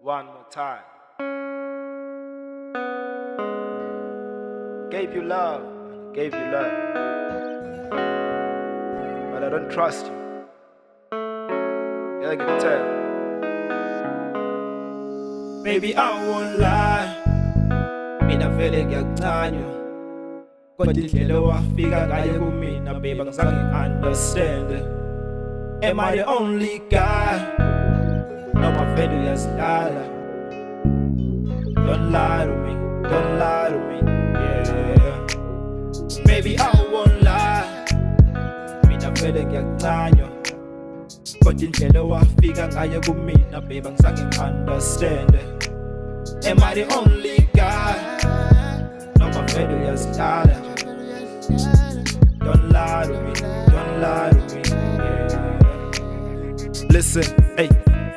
One more time. Gave you love, gave you love, but I don't trust you. Yeah, I can tell. Baby, I won't lie. Mina vele ngiyakuncanywa kodwa indlela wafika ngayo kumina, babe, angizange understand. Am I the only guy? Noma vele uyazidala. Don't lie to me, don't lie to me, yeah. Baby, I won't lie. Mina vele ngiyakuncanywa kodwa indlela wafika ngayo kumina, babe, angizange understand. Am I the only guy? Noma vele uyazidala. Don't lie to me, don't lie to me, yeah. Listen, hey,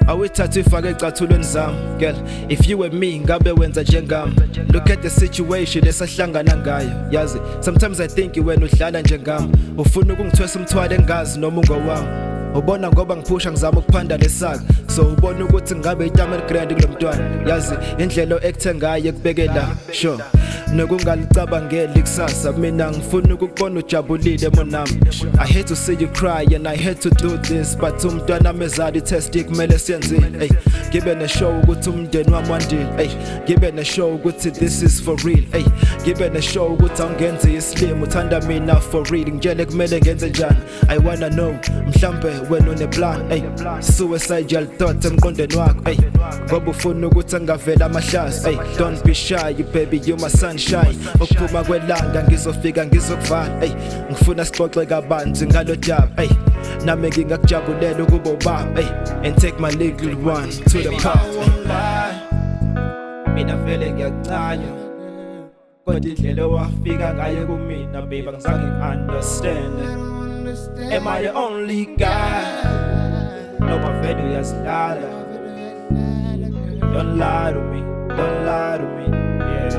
awithatha ifake ecathulweni zami, girl. If you were me, ngabe wenza njengami. Look at the situation esahlangana ngayo, yazi. Sometimes I think wena udlala njengami, ufuna ukungithwesa umthwalo engazi noma ungowami. Ubona ngoba ngiphusha ngizama ukuphanda lesaka, so ubona ukuthi ngabe itamel grand kulo mntwana, yazi. Indlela o-acte ngayo ekubekela, sure, nokungalicabangeli ikusasa. Mina ngifuna ukukubona ujabulile monami. I hate to see you cry and I hate to do this, but umntwana mezala itest kumele siyenzile. Hey, ngibe ne-show ukuthi umndeni wami wandile. Hey, ngibe ne-show ukuthi this is for real. Hey, ngibe ne-show ukuthi awungenzi islim, uthanda mina for real. Ngitshele kumele ngenze njani. I wanna know, mhlambe wena uneplan. Hey, suicidal thoughts emqondweni wakho. Hey, ngoba ufuna ukuthi angavela amahlazi. Hey, don't be shy baby, you my sunshine. Ukuphuma kwelanga ngizofika ngizokuvala. Hey, ngifuna sixoxe kabanzi ngalo daba. Hey, nami ngingakujabulela ukuba ubaba. Hey, and take my little one to the park. Mina vele ngiyakuncanywa kodwa indlela wafika ngayo kumina, babe, angizange understand. Am I the only guy? Noma vele uyazidala. Don't lie to me, don't lie to me, yeah.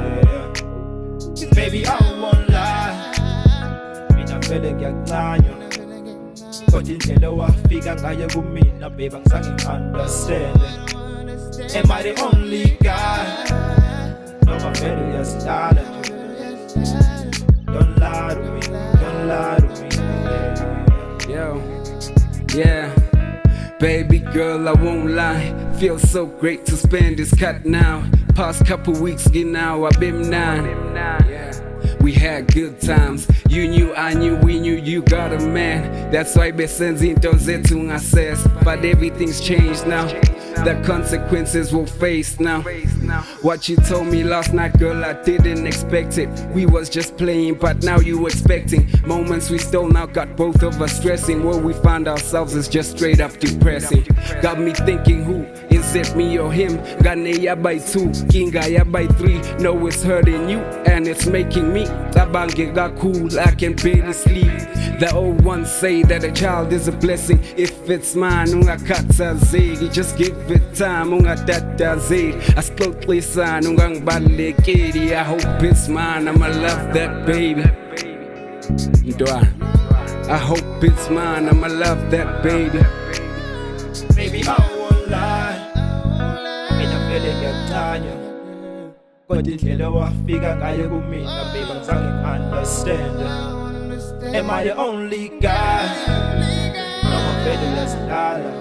Baby, I won't lie. Mina vele ngiyakuncanywa kodwa indlela wafika ngayo kumina, babe, angizange understand. Am I the only guy? Noma vele uyazidala. Don't lie to me, don't lie to me, yeah. Yo, yeah, baby girl, I won't lie. Feels so great to spend this cut now. Past couple weeks, now I've been 9. Yeah, we had good times. You knew, I knew, we knew you got a man. That's why besenzi into zetu ngases. But everything's changed now. The consequences we'll face now. What you told me last night, girl, I didn't expect it. We was just playing, but now you expecting. Moments we stole now got both of us stressing. Where we find ourselves is just straight up depressing. Got me thinking, who is it, me or him? Ganeya by 2, Kingaya by 3. No, it's hurting you and it's making me. Tabange got cool, I can barely sleep. The old ones say that a child is a blessing. If it's mine, ungakatsa zegi, just give it time, ungatata zegi. Asclotly sign, ungangbadekedi. I hope it's mine, I'ma love that baby. I hope it's mine, I'ma love that baby. Baby, I won't lie. Mina vele ngiyakuncanywa kodwa indlela wafika ngayo kumina, babe, angizange understand. Am I the only guy? Noma vele uyazidala.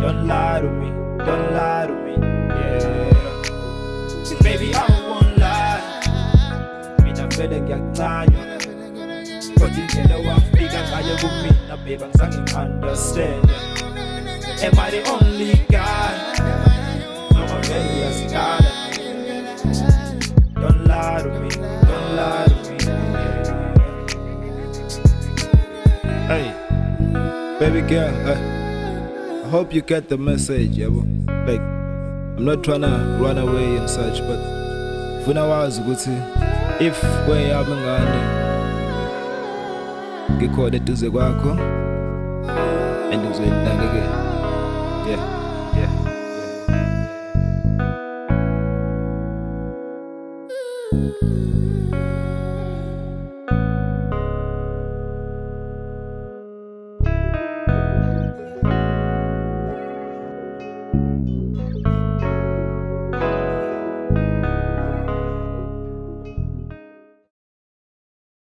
Don't lie to me, don't lie to me, yeah. Baby, I won't lie. Mina vele ngiyakuncanywa kodwa indlela wafika ngayo kumina, babe, angizange understand. Am I the only guy? Noma vele uyazidala. Don't lie to me, don't lie to me, yeah. Hey, baby girl, I hope you get the message, yabo. Like, I'm not trying to run away and such, but funa wazi ukuthi if kweyami ngane ngikhona eduze kwakho and uzoyinakekela. Yeah.